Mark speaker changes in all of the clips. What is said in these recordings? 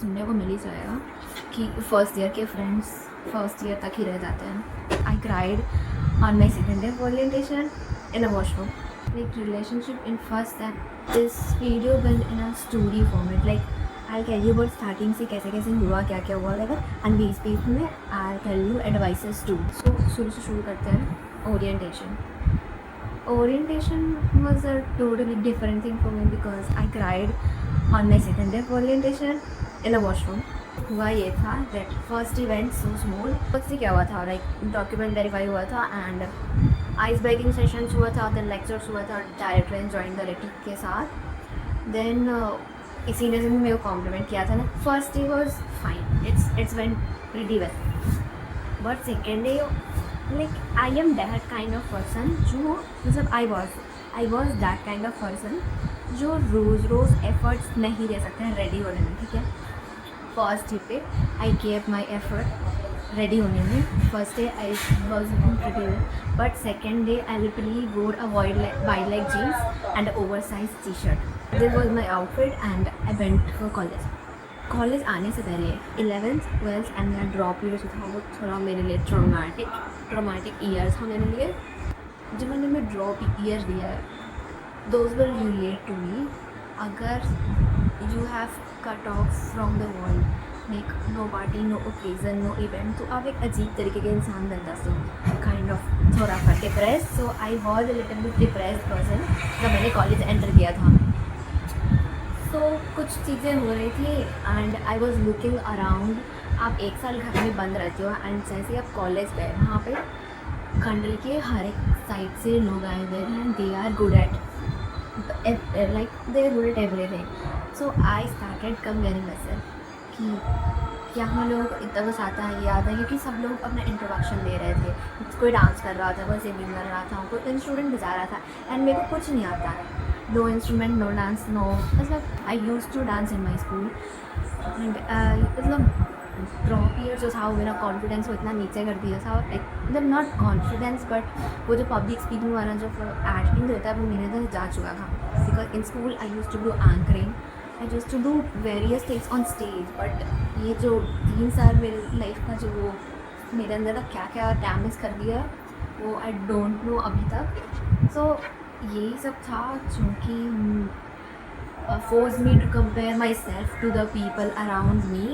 Speaker 1: सुनने को मिल ही जाएगा कि फर्स्ट ईयर के फ्रेंड्स फर्स्ट ईयर तक ही रह जाते हैं. I cried on my second day of orientation in a washroom. Like relationship in first step, this video built in a story format. Like I'll tell you about starting से कैसे कैसे हुआ क्या क्या हुआ like and बीच बीच में I'll tell you advices too. So शुरू से शुरू करते हैं orientation. Orientation was a totally different thing for me because I cried on my second day of orientation in a washroom. हुआ ये था that first event so small. उससे क्या हुआ था लाइक डॉक्यूमेंट वेरीफाई हुआ था एंड आइस ब्रेकिंग सेशंस हुआ था, देन लेक्चर्स हुआ था डायरेक्टर जॉइन डायरेक्टर के साथ. देन इसी ने भी मेरे को कॉम्प्लीमेंट किया था ना. First day was fine, it's went pretty well, but second day like I am that kind of person जो मतलब I was that kind of person जो रोज़ रोज़ एफर्ट्स नहीं दे सकते हैं रेडी होने में. ठीक है, फर्स्ट डे पे I gave my effort ready होने में. First day I was looking pretty well, but second day I literally wore a wide leg jeans and oversize T shirt. This was my outfit and I went for college. College आने से पहले 11th 12th and मेरा drop year जो था वो थोड़ा मेरे लिए ट्रॉमेटिक ईयर था मेरे लिए. जब मैंने मैं ड्रॉप ईयर दिया है, those will relate to me. अगर you have cut off from the world, like no party, no occasion, no event, तो आप एक अजीब तरीके के इंसान बनता हो, काइंड ऑफ थोड़ा सा depress. So I was a little bit depressed person जब मैंने कॉलेज एंटर किया था. सो कुछ चीज़ें हो रही थी and I was looking around. आप एक साल घर में बंद रहते हो एंड जैसे आप कॉलेज गए वहाँ पे खंडल के हर एक साइड से लोग आए हुए हैं and they are good at everything. So I started comparing myself कि यहाँ लोग इतना बस आता है, ये आता है, क्योंकि सब लोग अपना इंट्रोडक्शन दे रहे थे. कोई डांस कर रहा था, कोई सिंगिंग कर रहा था, कोई इंस्ट्रूमेंट बजा रहा था एंड मेरे को कुछ नहीं आता है. No instrument, no dance, no मतलब I use to dance in my school and मतलब ड्रॉप ईयर जो था वो मेरा कॉन्फिडेंस को इतना नीचे कर दिया था. मतलब नॉट कॉन्फिडेंस बट वो जो पब्लिक स्पीकिंग वाला जो एक्टिंग होता है वो मेरे अंदर जा चुका था. Because in school I use to do anchoring, I use to do various things on stage. But ये जो 3 साल मेरी लाइफ का जो वो मेरे अंदर क्या क्या डैमेज कर दिया वो आई डोंट नो अभी तक. सो यही सब था जो कि forced me to compare myself to the people around me.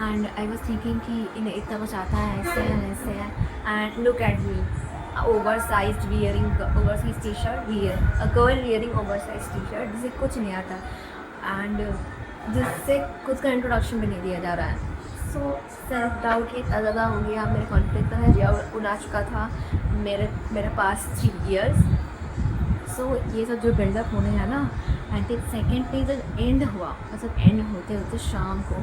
Speaker 1: And I was thinking कि इन्हें इतना कुछ आता है, ऐसे है and look at me, oversized wearing oversized t-shirt, a girl wearing oversized t-shirt जिसे कुछ नहीं आता and जिससे खुद का इंट्रोडक्शन भी नहीं दिया जा रहा है. सो सेल्फ डाउट इतना ज़्यादा हो गया, मेरे कॉन्फिडेंस का है उड़ा चुका था मेरे पास 3 years. सो ये सब जो बिल्डअप होने है ना एंड फिर सेकेंड पे जब एंड हुआ, मतलब एंड होते होते शाम को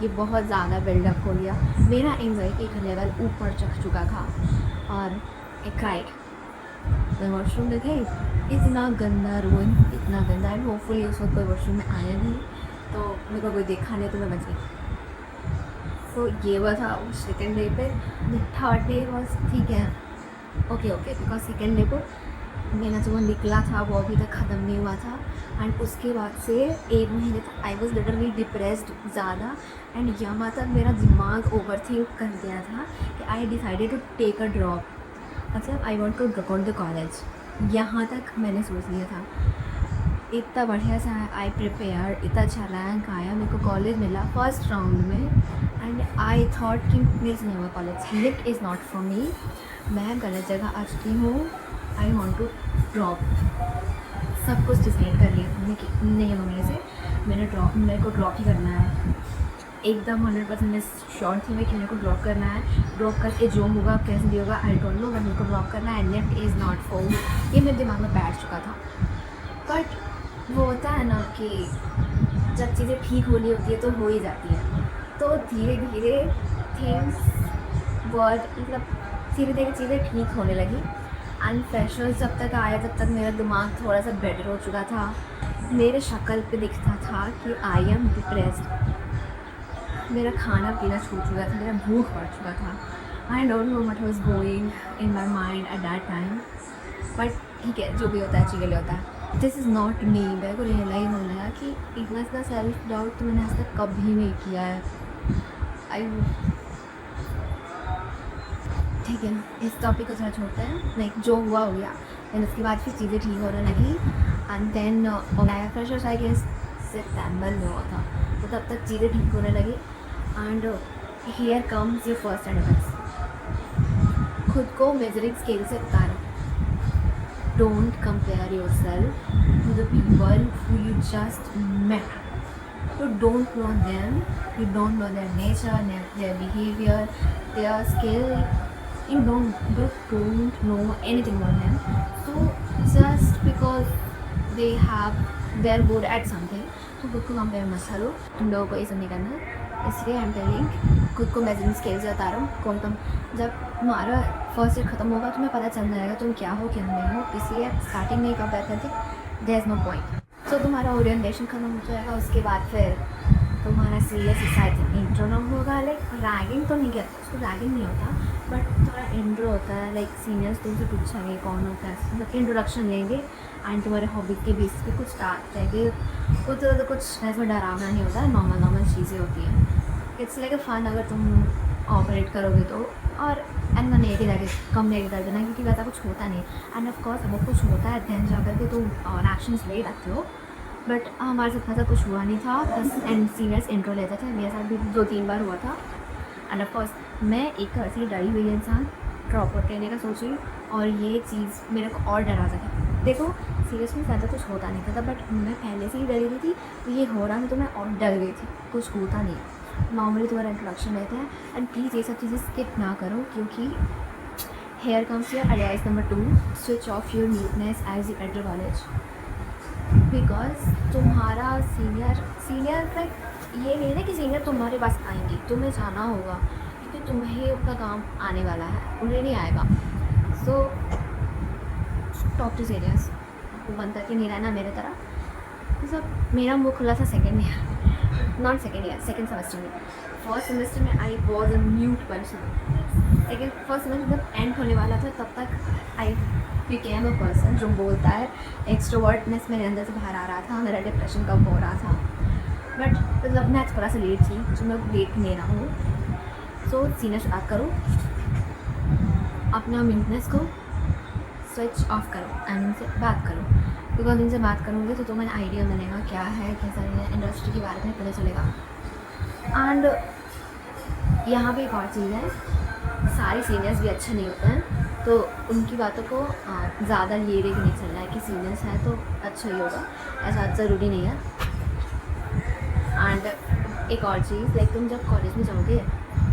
Speaker 1: ये बहुत ज़्यादा बिल्डअप हो गया. मेरा एंजाइटी एक लेवल ऊपर चढ़ चुका था और एक क्राइड. मैं वॉशरूम में गई, इतना गंदा रूम, इतना गंदा एंड होपफुली उस वक्त कोई वॉशरूम में आया नहीं तो मेरे को कोई देखा नहीं तो मैं बच गई. तो ये हुआ था सेकेंड डे पे. थर्ड डे वॉज ठीक है, ओके बिकॉज सेकेंड डे को मेरा जो निकला था वो अभी तक ख़त्म नहीं हुआ था एंड उसके बाद से 1 महीने तक आई वॉज लिटरली डिप्रेस्ड ज़्यादा एंड यहाँ तक मेरा दिमाग ओवर थिंक कर दिया था कि I decided to take a drop. मतलब I want to drop out the college. यहाँ तक मैंने सोच लिया था. इतना बढ़िया सा आई प्रिपेयर, इतना अच्छा रैंक आया, मेरे को कॉलेज मिला फर्स्ट राउंड में एंड आई थॉट कि प्लीज़ नहीं हुआ college, lit is not for me, मैं गलत जगह आ चुकी हूँ, आई वॉन्ट टू ड्रॉप. सब कुछ डिसाइड कर लिया हमने कि नहीं होने से मेरे को ड्रॉप ही करना है. एकदम 100% मैं श्योर थी मैं कि मेरे को ड्रॉप करना है. ड्रॉप करके जो होगा कैसे भी होगा आई डोंट नो, बट मेरे को ड्रॉप करना है. नेट इज़ नॉट फॉर मी, ये मेरे दिमाग में बैठ चुका था. बट वो होता है ना कि जब चीज़ें ठीक होनी होती है तो हो ही जाती है. तो धीरे धीरे थिंग्स मतलब धीरे धीरे चीज़ें ठीक होने लगी एंड फ्रेशर्स जब तक आया तब तक मेरा दिमाग थोड़ा सा बेटर हो चुका था. मेरे शक्ल पे दिखता था कि आई एम डिप्रेस्ड. मेरा खाना पीना छूट चुका था, मेरा भूख बढ़ चुका था. I don't know what was going in my mind at that time. But ठीक है, जो भी होता है अच्छी के लिए होता है. This is not me. मेरे को रियलाइज़ हो गया कि इतना इसका सेल्फ डाउट तो मैंने आज तक कभी नहीं किया है। आई ठीक है, इस टॉपिक को थोड़ा छोड़ते हैं। लाइक जो हुआ हो गया, देन उसके बाद फिर चीज़ें ठीक होने लगी। एंड देन नया फ्रेशर्स आई गेस सितंबर में हुआ था, तो तब तक चीज़ें ठीक होने लगी। And here comes your first advice, खुद को मेजरिंग स्केल से उतारो। Don't compare yourself to the people who you just met. You don't know them, you don't know their nature, their behavior, their skill. You don't know anything about them. So just because they're good at something, तो खुद को compare मत करो। तुम लोगों को ये सब नहीं करना है। इसलिए आई एम टेलिंग, खुद को मेजरिंग स्केल से उतारो। कौन तुम, जब तुम्हारा फर्स्ट ईयर ख़त्म होगा तुम्हें पता चल जाएगा तुम क्या हो क्या नहीं हो। इसलिए स्टार्टिंग में ही कंपेयर करते, देयर इज़ नो पॉइंट। तो तुम्हारा ओरिएंटेशन खत्म हो जाएगा, उसके बाद फिर तुम्हारा सीरियस सोसाइटी इंट्रो ना होगा। लाइक रैगिंग तो नहीं कहते, उसको रैगिंग नहीं होता, बट तुम्हारा इंट्रो होता है। लाइक सीनियर्स तुमसे पूछेंगे कौन होता है, मतलब इंट्रोडक्शन लेंगे एंड तुम्हारे हॉबीज़ के बेस पे कुछ स्टार्ट करेंगे। कुछ ऐसा डरावना नहीं होता है, नॉर्मल चीज़ें होती हैं। इट्स लाइक अ फन अगर तुम ऑपरेट करोगे तो। और एंड ना नेगेटिव लगे, कम नेगेटिव कर देना, क्योंकि वैसा कुछ होता नहीं। एंड ऑफ कोर्स अगर कुछ होता है ध्यान जा करके तुम एक्शंस ले सकते हो, बट हमारे साथ ऐसा कुछ हुआ नहीं था। बस एंड सीनियर्स इंट्रो लेते थे, मेरे साथ भी 2-3 बार हुआ था। एंड ऑफ कोर्स मैं एक तरह से डरी हुई इंसान ड्रॉप आउट करने का सोच रही, और ये चीज़ मेरे को और डरा सके। देखो सीरियसली ज़्यादा कुछ होता नहीं था, बट मैं पहले से ही डरी हुई थी, तो ये हो रहा था तो मैं और डर गई थी। कुछ होता नहीं, नॉर्मली तुम्हारा इंट्रोडक्शन रहता है। एंड प्लीज़ ये सब चीज़ें स्किप ना करो, क्योंकि here comes your advice number 2, switch off your neatness as you enter college. Because तुम्हारा सीनियर लाइक ये नहीं है कि सीनियर तुम्हारे पास आएंगे, तुम्हें जाना होगा, क्योंकि तुम्हें उनका काम आने वाला है, उन्हें नहीं आएगा। सो टॉक टू सीनियर्स, वो बनता कि नहीं रहना मेरे तरह। सब मेरा मुँह खुला था second year, not second year, second semester में। फर्स्ट सेमेस्टर में I was a mute person, लेकिन फर्स्ट सेमेस्टर जब एंड होने वाला था तब तक आई बिकेम अ पर्सन जो बोलता है। एक्सट्रोवर्टनेस मेरे अंदर से बाहर आ रहा था, मेरा डिप्रेशन कम हो रहा था। बट मतलब मैं थोड़ा सा लेट थी, जो मैं लेट नहीं रहा हूँ। सो सीनियर स्टार्ट करो, अपना म्यूटनेस को स्विच ऑफ करो एंड उनसे बात करो। बिकॉज उनसे बात करोगे तो तुम्हें आइडिया मिलेगा क्या है कैसा नहीं है, इंडस्ट्री के बारे में पता चलेगा। एंड यहाँ पे एक और चीज़ है, सारे सीनियर्स भी अच्छे नहीं होते हैं, तो उनकी बातों को ज़्यादा ये लेके नहीं चलना है कि सीनियर्स है तो अच्छा ही होगा, ऐसा ज़रूरी नहीं है। एंड एक और चीज़, लाइक तुम जब कॉलेज में जाओगे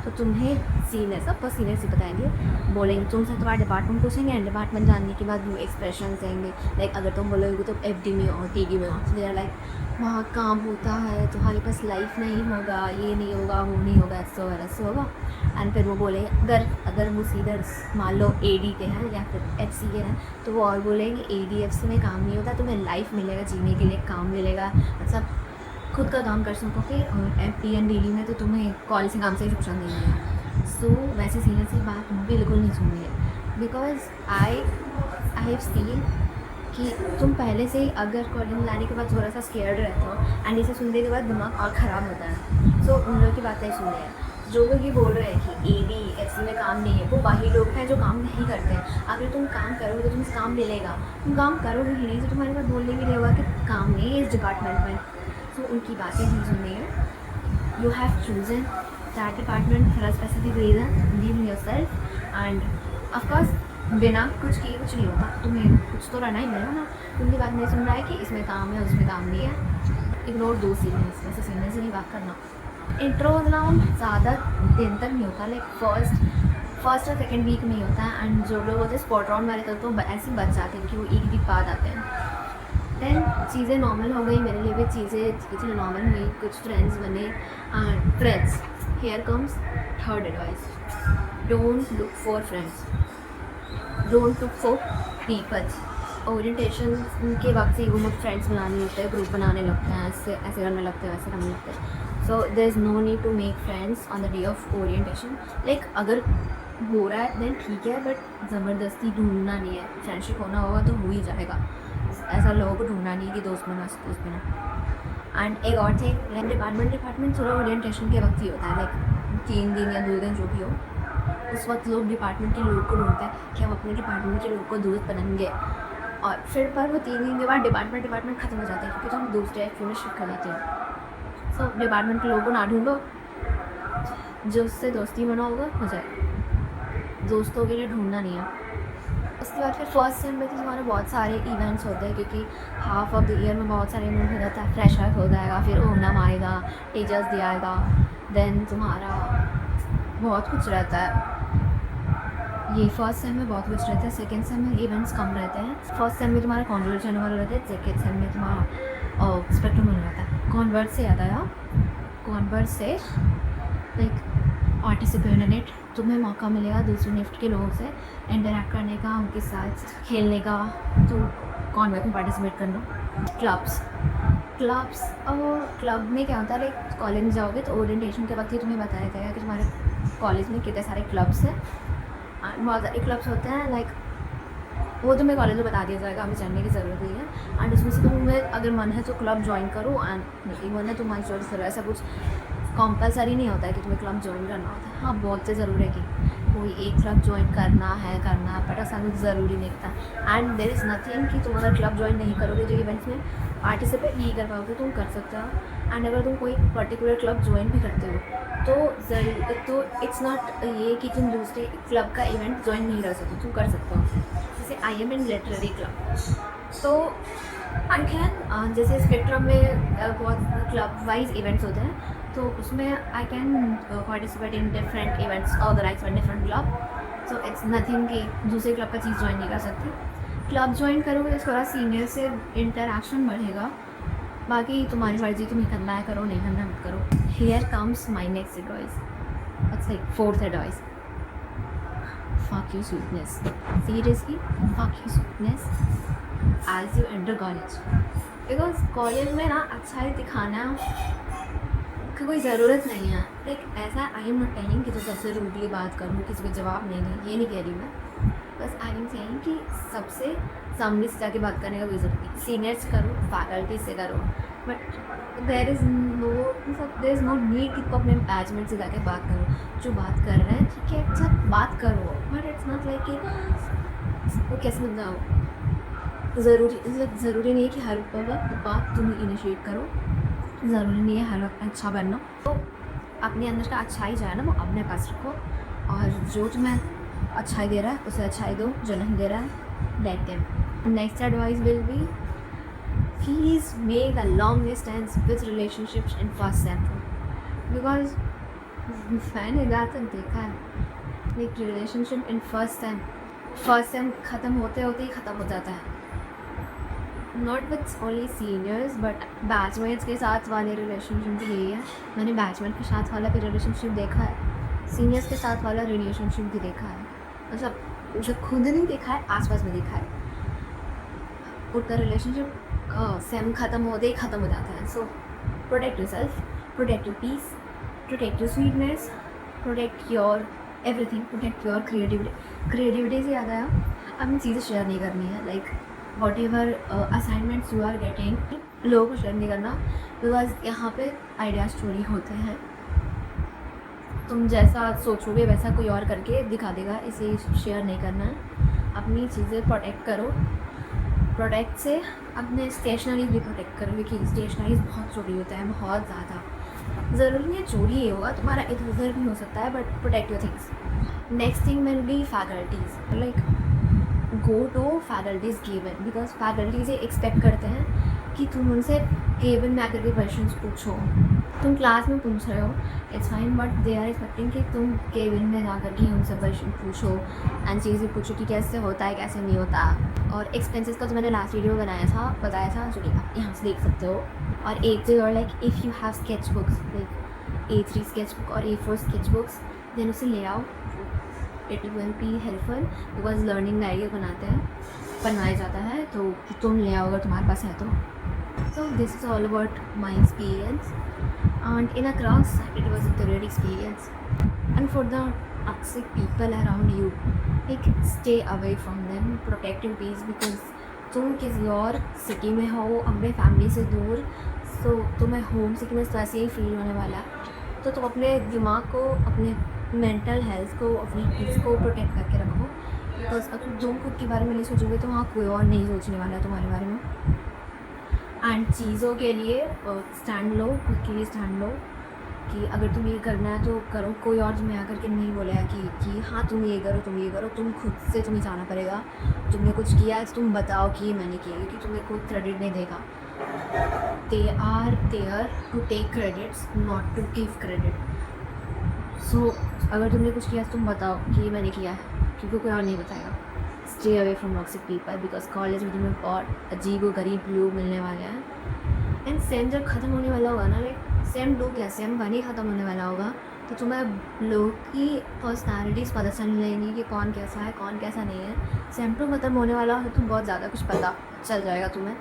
Speaker 1: तो तुम्हें सीनियर्स, सब सीनियर्स ही बताएंगे, बोलेंगे तुमसे तुम्हारा डिपार्टमेंट पूछेंगे, एंड डिपार्टमेंट जानने के बाद वो एक्सप्रेशन देंगे। लाइक अगर तुम बोलोगे तो FD में और TD में हो, तो देर लाइक वहाँ काम होता है, तुम्हारे पास लाइफ नहीं होगा, ये नहीं होगा, वो नहीं होगा, ऐसा होगा ऐसा होगा। एंड फिर वो बोले अगर वो सीधे मान लो AD के हैं या फिर HC के हैं, तो वो और बोलेंगे ADFC में काम नहीं होता, तुम्हें लाइफ मिलेगा, जीने के लिए काम मिलेगा, मतलब खुद का काम कर सकोगे। और FD एंड DD में तो तुम्हें कॉलेज से काम से ही शिक्षा नहीं मिलेगा। सो वैसे सीनियर से बात बिल्कुल नहीं सुनिए, बिकॉज आई हैव सीन कि तुम पहले से ही अगर कॉलेज में लाने के बाद थोड़ा सा स्केयर्ड रहते हो, एंड इसे सुनने के बाद दिमाग और ख़राब होता है। सो उन लोगों की बातें सुनिए हैं। जो लोग ये बोल रहे हैं कि AD HC में काम नहीं है, वो वही लोग हैं जो काम नहीं करते हैं। अगर तुम काम करोगे तो तुम्हें काम मिलेगा, तुम काम करोगे ही नहीं तो तुम्हारे पास बोलने के लिए होगा कि काम नहीं है इस डिपार्टमेंट में। सो उनकी बातें नहीं सुननी है। You have chosen that department for a specific reason, believe in yourself. And of course बिना कुछ किए कुछ नहीं होता, तुम्हें कुछ तो रहना ही मिलेगा ना। उनकी बात नहीं सुन रहा है कि इसमें काम है उसमें काम नहीं है, इग्नोर दो सीनियर्स। वैसे सीनियर से नहीं बात करना। इंट्रो राउंड ज़्यादा दिन तक नहीं होता, लाइक फर्स्ट और सेकेंड वीक में ही होता है। एंड जो लोग होते हैं स्पॉट राउंड वाले तो ऐसे ही बच जाते हैं कि वो एक वीक बाद आते हैं। देन चीज़ें नॉर्मल हो गई, मेरे लिए भी चीज़ें नॉर्मल हुई, कुछ फ्रेंड्स बने। Friends, here comes third advice, don't look for friends, don't look for people. Orientation के वक्त से वो फ्रेंड्स बनाने लगते हैं, ग्रुप बनाने लगते हैं, ऐसे करने लगते हैं, वैसे करने लगते हैं। So there is no need to make friends on the day of orientation. Like अगर हो रहा है देन ठीक है, बट ज़बरदस्ती ढूंढना नहीं है। फ्रेंडशिप होना होगा तो हो ही जाएगा, ऐसा लोगों को ढूंढना नहीं कि दोस्त बना दोस्त बना। एंड एक और थिंग, डिपार्टमेंट थोड़ा ओरिएंटेशन के वक्त ही होता है, लाइक 3 दिन या 2 दिन जो भी हो, उस वक्त लोग डिपार्टमेंट के लोग को ढूंढते हैं कि हम अपने डिपार्टमेंट के लोग को दोस्त बनाएंगे। और फिर पर वो 3 दिन के बाद डिपार्टमेंट ख़त्म हो जाते हैं क्योंकि तो हम दूसरे फिनिश कर लेते हैं। सो डिपार्टमेंट के लोगों को ना ढूंढो, जो उससे दोस्ती बनाओगे हो जाए, दोस्तों के लिए ढूंढना नहीं है। उसके बाद फिर फर्स्ट सेम में तो तुम्हारे बहुत सारे इवेंट्स होते हैं क्योंकि हाफ ऑफ द ईयर में बहुत सारे इवेंट हो जाता है। फ्रेशर हो जाएगा, फिर ओनम आएगा, टीचर्स डे आएगा, देन तुम्हारा बहुत कुछ रहता है। ये फर्स्ट सेम में बहुत कुछ रहता है, सेकेंड सेम में इवेंट्स कम रहते हैं। फर्स्ट सेम में तुम्हारा कॉन्वर्ट एनुअल रहता है, सेकेंड सेम में तुम्हारा स्पेक्ट्रम रहता है। कॉन्वर्ट से याद आया, कॉन्वर्ट से लाइक पार्टिसिपेट इन इट, तुम्हें मौका मिलेगा दूसरे निफ्ट के लोगों से इंटरेक्ट करने का, उनके साथ खेलने का, तो कॉन्वर्ट में पार्टिसिपेट करना। क्लब्स और क्लब में क्या होता है, लाइक कॉलेज में जाओगे तो ओरिएंटेशन के वक्त ही तुम्हें बताया जाएगा कि तुम्हारे कॉलेज में कितने सारे क्लब्स हैं। बहुत सारे क्लब्स होते हैं, लाइक वो तुम्हें कॉलेज में बता दिया जाएगा, हमें जानने की ज़रूरत नहीं है। एंड उसमें से तुम्हें अगर मन है तो क्लब ज्वाइन करो, एंड नहीं मन है तो तुम्हारी चॉइस करो। ऐसा कुछ कंपलसरी नहीं होता है कि तुम्हें क्लब ज्वाइन करना होता है। हाँ, बोलते ज़रूर है कि कोई एक क्लब ज्वाइन करना है बट ऐसा कुछ ज़रूरी नहीं होता। एंड देयर इज़ नथिंग कि तुम अगर क्लब ज्वाइन नहीं करोगे तो इवेंट्स में पार्टिसिपेट नहीं कर पाओगे, तुम कर सकते हो। एंड अगर तुम कोई पर्टिकुलर क्लब ज्वाइन भी करते हो तो इट्स नॉट ये कि तुम दूसरे क्लब का इवेंट ज्वाइन नहीं कर सकते, तुम कर सकते हो। जैसे I am in literary club, तो आई कैन, जैसे स्पेक्ट्रम में बहुत क्लब वाइज इवेंट्स होते हैं, तो उसमें I can participate in different events organise by different club. So it's nothing कि दूसरे क्लब का चीज़ ज्वाइन नहीं कर सकती। क्लब ज्वाइन करोगे तो थोड़ा सीनियर से इंटरेक्शन बढ़ेगा, बाकी तुम्हारी मर्जी, तुम्हें करना है करो, नहीं करना मत करो। Here comes my next advice, it's like fourth advice, fuck your sweetness. Seriously, fuck your sweetness as you enter college. Because college में ना अच्छा ही दिखाना की कोई ज़रूरत नहीं है। लाइक ऐसा आई एम नॉट टेलिंग कि तो सबसे रूडली बात करूँ, किसी को जवाब नहीं दें, ये नहीं कह रही मैं। बस आई एम सेइंग कि सबसे सामने से जाके बात करने का कोई ज़रूरत नहीं। सीनियर्स करो, फैकल्टी से करो, but there is no need कि तुम अपने बैचमेंट से जाके बात करो। जो बात कर रहे हैं ठीक है, सब बात करो, बट इट्स नॉट लाइक कि वो कैसे बताओ, ज़रूरी नहीं है कि हर वक्त बात तुम इनिशिएट करो, ज़रूरी नहीं है हर वक्त अच्छा बनना। तो अपने अंदर का अच्छाई जो है ना वो अपने पास रखो, और जो तुम्हें अच्छाई दे रहा है उसे अच्छाई दो, जो नहीं दे रहा है let them. Next advice will be, please make a long distance with relationships in first sem, because मैंने ज़्यादा तक देखा है एक रिलेशनशिप इन फर्स्ट सेम ख़त्म होते होते ही ख़त्म हो जाता है। Not with only seniors but batchmates के साथ वाले रिलेशनशिप भी यही है। मैंने बैचमेट के साथ वाला भी रिलेशनशिप देखा है, सीनियर्स के साथ वाला रिलेशनशिप भी देखा है, मतलब जो खुद नहीं देखा है आसपास में देखा है। उनका रिलेशनशिप सेम ख़त्म होते ही ख़त्म हो जाता है। So protect yourself, protect your peace, protect your sweetness, protect your everything, protect your creativity से याद आया, अपनी चीज़ें शेयर नहीं करनी है। Like whatever assignments you are getting, लोगों को शेयर नहीं करना, बिकॉज यहाँ पे आइडियाज़ चोरी होते हैं। तुम जैसा सोचोगे वैसा कोई और करके दिखा देगा, इसे शेयर नहीं करना है। अपनी चीज़ें प्रोटेक्ट करो, प्रोटेक्ट से अपने स्टेशनरीज भी प्रोटेक्ट करो, क्योंकि स्टेशनरीज बहुत चोरी होता है, बहुत ज़्यादा। ज़रूरी नहीं है चोरी ही होगा, तुम्हारा इधर उधर भी हो सकता है, but protect your things. Next thing will be faculties, like go to faculties cabin, because faculties ये एक्सपेक्ट करते हैं कि तुम उनसे केबिन में आकर के क्वेश्चन पूछो। तुम क्लास में पूछ रहे हो it's fine, but they are expecting कि तुम केबिन में जा कर के उनसे क्वेश्चन पूछो एंड चीज़ें पूछो कि कैसे होता है कैसे नहीं होता। और एक्सपेंसेस का तो मैंने लास्ट वीडियो बताया था, जो कि आप यहाँ से देख सकते हो। और एक चीज़ और, like if you have sketch books, like A3 sketch book और A4 स्केच बुक्स, देन उसे ले आओ, it will be helpful, because learning idea बनाया जाता है, तो तुम ले आओ अगर तुम्हारे पास है तो। So this is all about my experience, and in a class it was a great experience. And for the toxic people around you, like stay away from them, protect your peace, because तुम किसी और city में हो अपने family से दूर, सो तुम्हें home sickness तो ऐसे ही फील होने वाला है। तो तुम अपने दिमाग को, अपने मेंटल हेल्थ को, अपनी पीस को प्रोटेक्ट करके रखो, बिकॉज अगर तुम खुद के बारे में नहीं सोचोगे तो वहाँ कोई और नहीं सोचने वाला है तुम्हारे बारे में। एंड चीज़ों के लिए स्टैंड लो, खुद के लिए स्टैंड लो कि अगर तुम्हें ये करना है तो करो। कोई और तुम्हें आकर के नहीं बोलेगा कि हाँ तुम ये करो, तुम ये करो। तुम खुद से तुम्हें जाना पड़ेगा। तुमने कुछ किया है तो तुम बताओ कि ये मैंने किया, क्योंकि तुम्हें कोई क्रेडिट नहीं देगा। They are there to take credits, not to give credit. So अगर तुमने कुछ किया तो तुम बताओ कि ये मैंने किया है, क्योंकि कोई और नहीं बताएगा। Stay away from toxic people, because college में तुम्हें बहुत अजीब व गरीब लोग मिलने वाले हैं। एंड सेम जब ख़त्म होने वाला होगा ना, लाइक सेम 2 क्या सेम 1 ही ख़त्म होने वाला होगा, तो तुम्हें लोग की पर्सनैलिटीज़ पता चलने लगेंगी कि कौन कैसा है, कौन कैसा नहीं है। सेम 2 ख़त्म होने वाला हो तो तुम बहुत ज़्यादा कुछ पता चल जाएगा तुम्हें।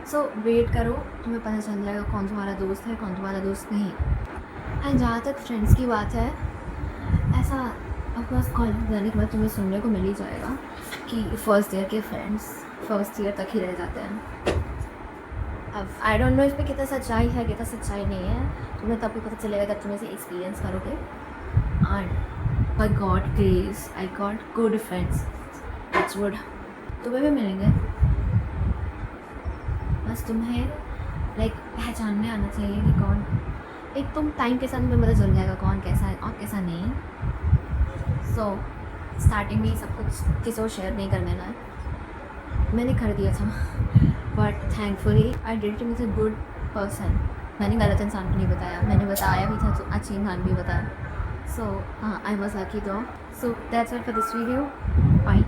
Speaker 1: सो वेट करो, तुम्हें पता चल जाएगा कौन तुम्हारा दोस्त है, कौन तुम्हारा दोस्त नहीं। एंड जहाँ तक फ्रेंड्स की बात है, ऐसा ऑफकोर्स कॉलेज जाने के बाद तुम्हें सुनने को मिल ही जाएगा कि फर्स्ट ईयर के फ्रेंड्स फर्स्ट ईयर तक ही रह जाते हैं। अब आई डोंट नो इस पर कितना सच्चाई है, कितना सच्चाई नहीं है। तुम्हें तब भी पता चलेगा जब तुम इसे एक्सपीरियंस करोगे। And by God grace I got good friends, it's good. तुम्हें भी मिलेंगे, बस तुम्हें लाइक पहचानने आना चाहिए कि कौन, एक तुम टाइम के साथ तुम्हें पता चल जाएगा कौन कैसा है और कैसा नहीं। सो स्टार्टिंग में सब कुछ किसी को शेयर नहीं कर देना है। मैंने कर दिया था, but thankfully I did with a good person. मैंने गलत इंसान को नहीं बताया, मैंने बताया भी था तो अच्छे इंसान भी बताया। सो हाँ, आई was lucky though. So that's all for this video, bye.